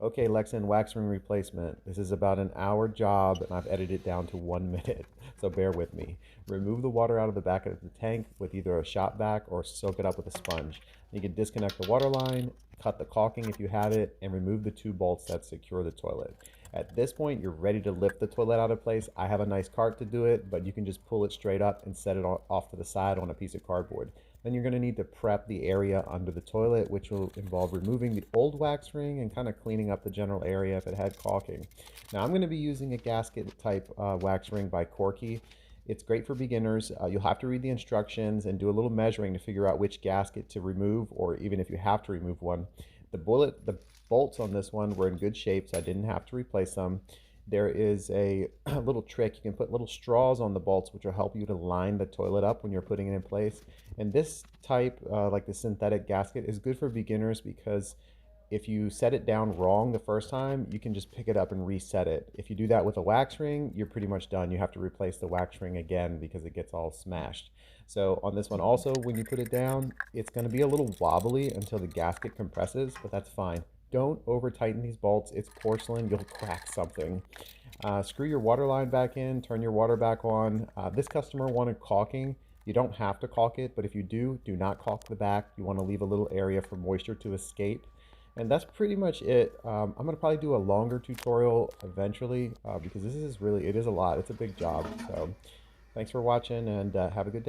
Okay, Lexan, wax ring replacement. This is about an hour job and I've edited it down to 1 minute, so bear with me. Remove the water out of the back of the tank with either a shop vac or soak it up with a sponge. You can disconnect the water line, cut the caulking if you have it, and remove the two bolts that secure the toilet. At this point, you're ready to lift the toilet out of place. I have a nice cart to do it, but you can just pull it straight up and set it off to the side on a piece of cardboard. Then you're going to need to prep the area under the toilet, which will involve removing the old wax ring and kind of cleaning up the general area if it had caulking. Now I'm going to be using a gasket type wax ring by Corky. It's great for beginners. You'll have to read the instructions and do a little measuring to figure out which gasket to remove, or even if you have to remove one. The bolts on this one were in good shape, so I didn't have to replace them. There is a little trick. You can put little straws on the bolts, which will help you to line the toilet up when you're putting it in place. And this type, like the synthetic gasket, is good for beginners because if you set it down wrong the first time, you can just pick it up and reset it. If you do that with a wax ring, you're pretty much done. You have to replace the wax ring again because it gets all smashed. So on this one also, when you put it down, it's going to be a little wobbly until the gasket compresses, but that's fine. Don't over tighten these bolts. It's porcelain. You'll crack something. Screw your water line back in, turn your water back on. This customer wanted caulking. You don't have to caulk it, but if you do, do not caulk the back. You want to leave a little area for moisture to escape. And that's pretty much it. I'm going to probably do a longer tutorial eventually because this is really, it is a lot. It's a big job. So thanks for watching and have a good day.